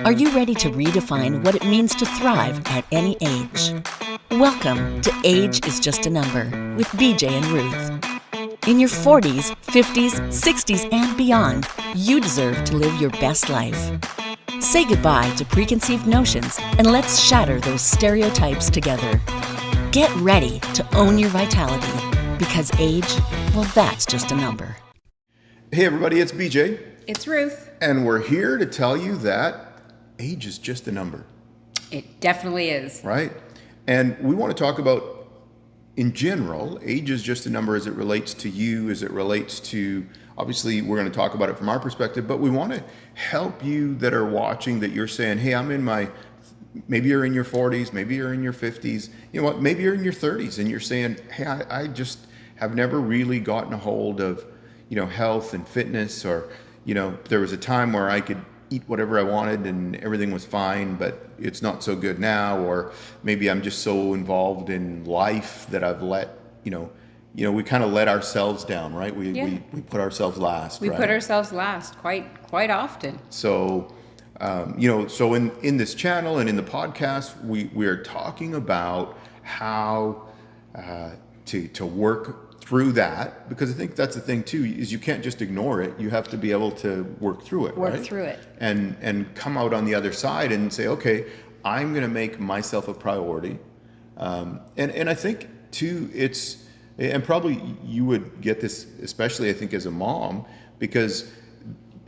Are you ready to redefine what it means to thrive at any age? Welcome to Age is Just a Number with BJ and Ruth. In your 40s, 50s, 60s, and beyond, you deserve to live your best life. Say goodbye to preconceived notions and let's shatter those stereotypes together. Get ready to own your vitality because age, well, that's just a number. Hey everybody, it's BJ. It's Ruth. And we're here to tell you that age is just a number. It definitely is. Right? And we want to talk about, in general, age is just a number as it relates to you, as it relates to, obviously we're going to talk about it from our perspective, but we want to help you that are watching, that you're saying, hey, maybe you're in your 40s, maybe you're in your 50s, you know what, maybe you're in your 30s and you're saying, hey, I just have never really gotten a hold of, health and fitness, or, there was a time where I could eat whatever I wanted and everything was fine, but it's not so good now. Or maybe I'm just so involved in life that I've let, we kind of let ourselves down, right? We put ourselves last. We put ourselves last quite often. So, so in this channel and in the podcast, we are talking about how to work through that, because I think that's the thing too, is you can't just ignore it. You have to be able to work through it, Work through it. And come out on the other side and say, okay, I'm going to make myself a priority. And I think too, and probably you would get this, especially I think as a mom, because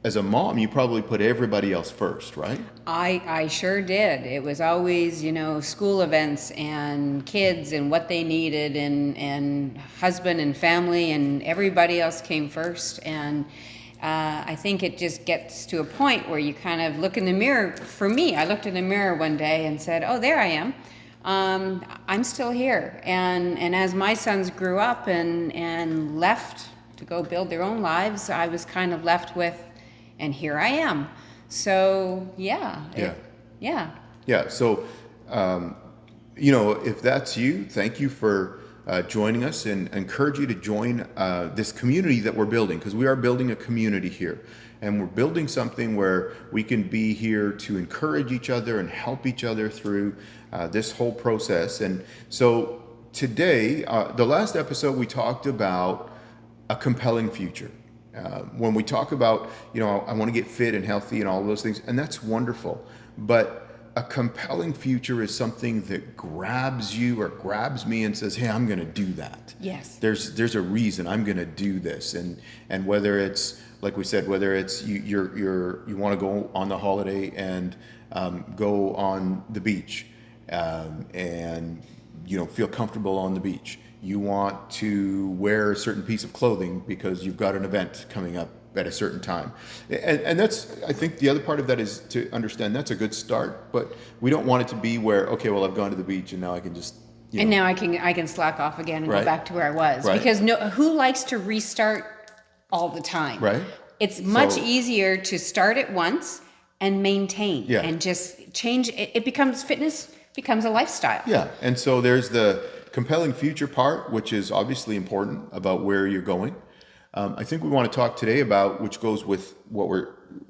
as a mom, you probably put everybody else first, right? I sure did. It was always, school events and kids and what they needed and husband and family, and everybody else came first. And I think it just gets to a point where you kind of look in the mirror. For me, I looked in the mirror one day and said, oh, there I am. I'm still here. And as my sons grew up and left to go build their own lives, I was kind of left with, and here I am. So, yeah. So, if that's you, thank you for joining us, and encourage you to join this community that we're building, because we are building a community here. And we're building something where we can be here to encourage each other and help each other through this whole process. And so today, the last episode, we talked about a compelling future. When we talk about, I want to get fit and healthy and all of those things, and that's wonderful. But a compelling future is something that grabs you or grabs me and says, hey, I'm going to do that. Yes. There's a reason I'm going to do this. And whether it's, like we said, whether it's you want to go on the holiday and go on the beach and, feel comfortable on the beach. You want to wear a certain piece of clothing because you've got an event coming up at a certain time. And that's, I think the other part of that is to understand that's a good start, but we don't want it to be where, okay, well, I've gone to the beach and now I can just, And now I can slack off again and go back to where I was. Right. Because who likes to restart all the time? Right. It's much easier to start it once and maintain and just change. Fitness becomes a lifestyle. Yeah. And so there's the compelling future part, which is obviously important about where you're going. I think we want to talk today about, which goes with what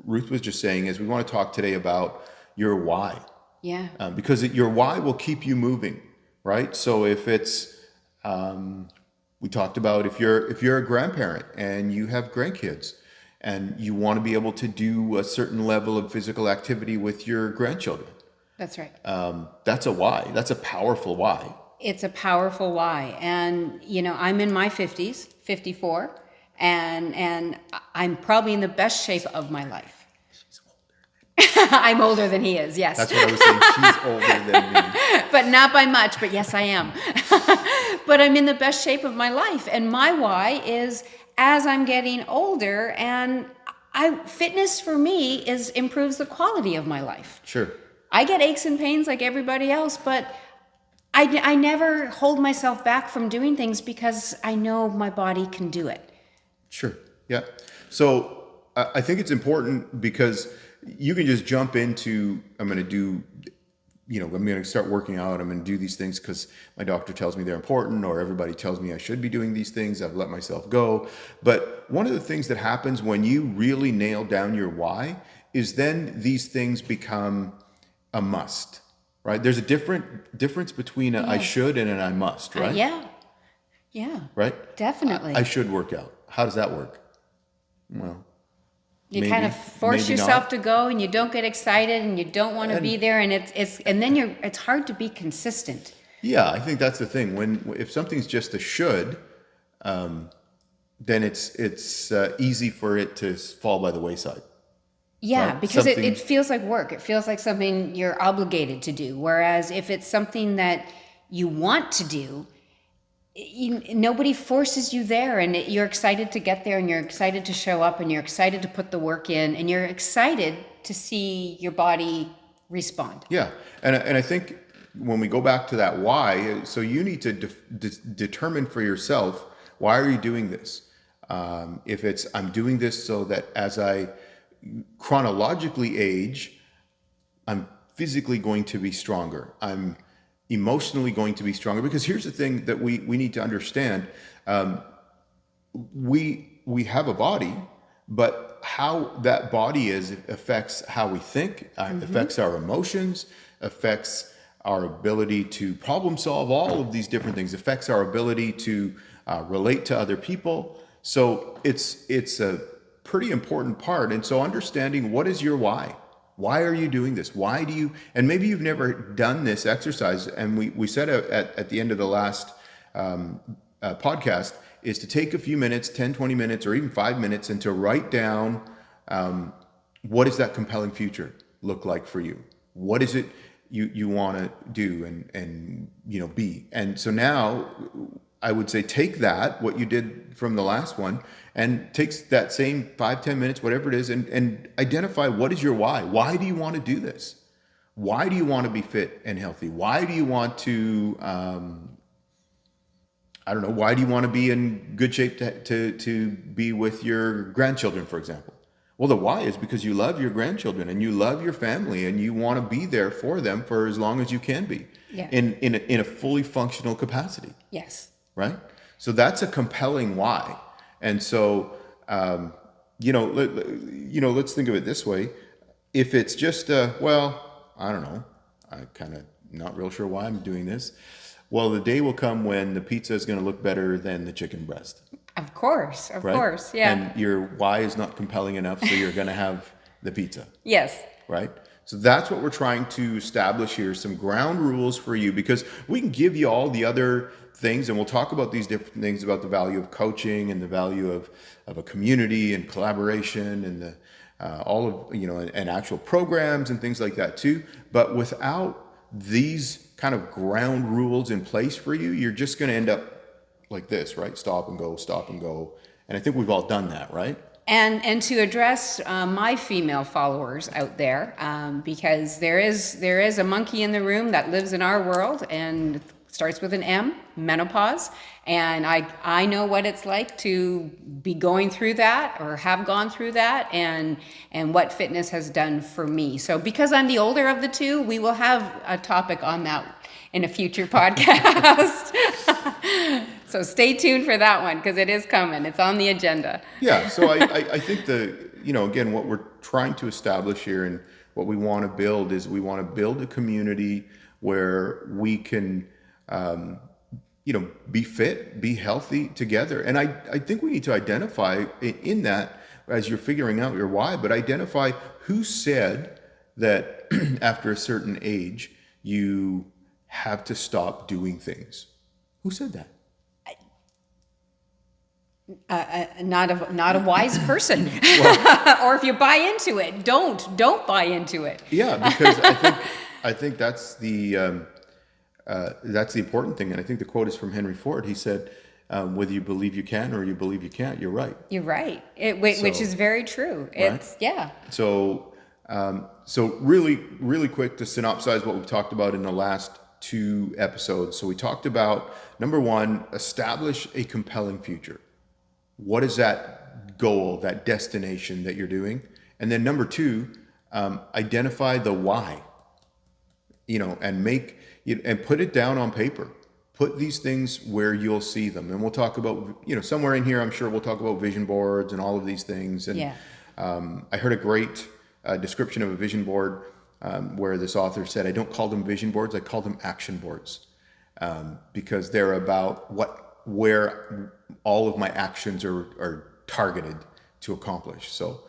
Ruth was just saying, is we want to talk today about your why. Yeah. Because your why will keep you moving, right? So if it's, we talked about if you're a grandparent and you have grandkids and you want to be able to do a certain level of physical activity with your grandchildren. That's right. That's a why. That's a powerful why. It's a powerful why. And, I'm in my 50s, 54, and I'm probably in the best shape of my life. She's older. I'm older than he is, yes. That's what I was saying. She's older than me. But not by much, but yes, I am. But I'm in the best shape of my life. And my why is, as I'm getting older, and fitness for me improves the quality of my life. Sure. I get aches and pains like everybody else, but I never hold myself back from doing things because I know my body can do it. Sure. Yeah. So I think it's important because you can just jump into, I'm going to start working out. I'm going to do these things because my doctor tells me they're important, or everybody tells me I should be doing these things. I've let myself go. But one of the things that happens when you really nail down your why is then these things become a must, right? There's a difference between a I should and an I must, right? Yeah. Right? Definitely. I should work out. How does that work? Well, you maybe, kind of force maybe yourself not. to go, and you don't get excited, and you don't want to be there, and it's hard to be consistent. Yeah, I think that's the thing. If something's just a should, then it's easy for it to fall by the wayside. Yeah, Right? because it feels like work. It feels like something you're obligated to do. Whereas if it's something that you want to do, nobody forces you there, and you're excited to get there, and you're excited to show up, and you're excited to put the work in, and you're excited to see your body respond. Yeah, and I think when we go back to that why, so you need to determine for yourself, why are you doing this? If it's I'm doing this so that as I chronologically age, I'm physically going to be stronger. I'm emotionally going to be stronger. Because here's the thing that we need to understand. We have a body, but how that body is affects how we think, affects our emotions, affects our ability to problem solve, all of these different things, affects our ability to relate to other people. So it's a pretty important part. And so understanding what is your why? Why are you doing this? Why do you, and maybe you've never done this exercise. And we said at the end of the last podcast is to take a few minutes, 10, 20 minutes, or even 5 minutes, and to write down what does that compelling future look like for you? What is it you want to do and be? And so now I would say take that, what you did from the last one, and take that same 5-10 minutes, whatever it is, and identify what is your why. Why do you want to do this? Why do you want to be fit and healthy? Why do you want to, I don't know, why do you want to be in good shape to be with your grandchildren, for example? Well, the why is because you love your grandchildren and you love your family and you want to be there for them for as long as you can be in a fully functional capacity. Yes. Right? So that's a compelling why. And so, let's think of it this way. If it's just, I don't know, I kind of not real sure why I'm doing this. Well, the day will come when the pizza is going to look better than the chicken breast. Of course, Right? yeah. And your why is not compelling enough, so you're going to have the pizza. Yes. Right? So that's what we're trying to establish here, some ground rules for you, because we can give you all the other things, and we'll talk about these different things about the value of coaching and the value of a community and collaboration and the all of, and actual programs and things like that too. But without these kind of ground rules in place for you, you're just going to end up like this, right? Stop and go, stop and go. And I think we've all done that, right? And to address my female followers out there, because there is a monkey in the room that lives in our world and starts with an M, menopause. And I know what it's like to be going through that or have gone through that and what fitness has done for me. So because I'm the older of the two, we will have a topic on that in a future podcast. So stay tuned for that one because it is coming. It's on the agenda. Yeah. So I think again, what we're trying to establish here and what we want to build is we want to build a community where we can, be fit, be healthy together. And I think we need to identify in that as you're figuring out your why, but identify who said that after a certain age, you have to stop doing things. Who said that? Not a wise person. Or if you buy into it, don't buy into it. Yeah, because I think that's the important thing. And I think the quote is from Henry Ford. He said, whether you believe you can or you believe you can't, you're right. You're right. Which is very true. It's right? So really, really quick to synopsize what we've talked about in the last 2 episodes. So we talked about, number 1, establish a compelling future. What is that goal, that destination that you're doing? And then number 2, identify the why, and put it down on paper. Put these things where you'll see them. And we'll talk about, somewhere in here, I'm sure we'll talk about vision boards and all of these things. And I heard a great description of a vision board where this author said, I don't call them vision boards, I call them action boards, because they're about where all of my actions are targeted to accomplish. So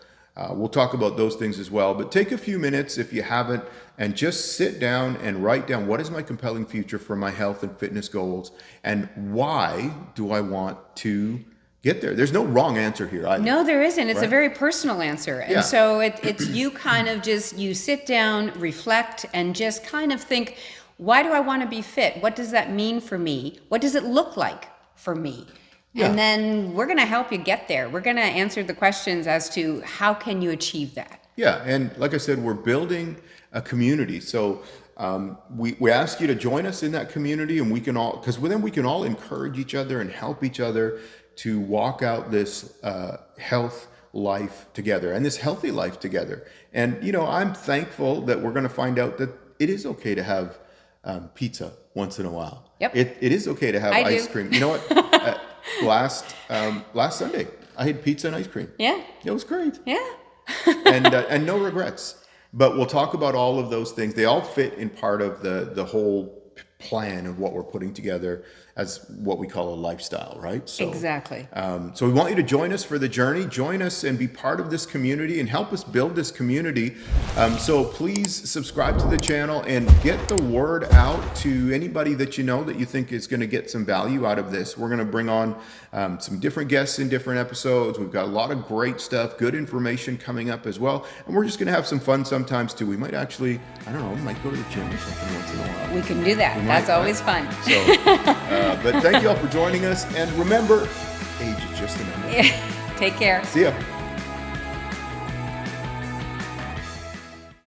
we'll talk about those things as well, but take a few minutes if you haven't and just sit down and write down, what is my compelling future for my health and fitness goals, and why do I want to get there? There's no wrong answer here either. No, there isn't. It's Right? a very personal answer. And Yeah. so it's you kind of just, you sit down, reflect, and just kind of think, why do I want to be fit? What does that mean for me? What does it look like for me? Yeah. And then we're going to help you get there. We're going to answer the questions as to how can you achieve that? Yeah, and like I said, we're building a community. So we ask you to join us in that community, and we can all, because then we can all encourage each other and help each other to walk out this health life together and this healthy life together. And, you know, I'm thankful that we're going to find out that it is okay to have pizza once in a while. Yep. It is okay to have I ice do. cream. You know what? Last Sunday, I had pizza and ice cream. Yeah. It was great. Yeah. And no regrets. But we'll talk about all of those things. They all fit in part of the whole plan of what we're putting together as what we call a lifestyle, right? So, Exactly. So we want you to join us for the journey. Join us and be part of this community and help us build this community. So please subscribe to the channel and get the word out to anybody that you know that you think is going to get some value out of this. We're going to bring on some different guests in different episodes. We've got a lot of great stuff, good information coming up as well. And we're just going to have some fun sometimes too. We might actually, I don't know, we might go to the gym or something once in a while. We can do that. That's always fun. So, but thank you all for joining us. And remember, age is just a number. Take care. See ya.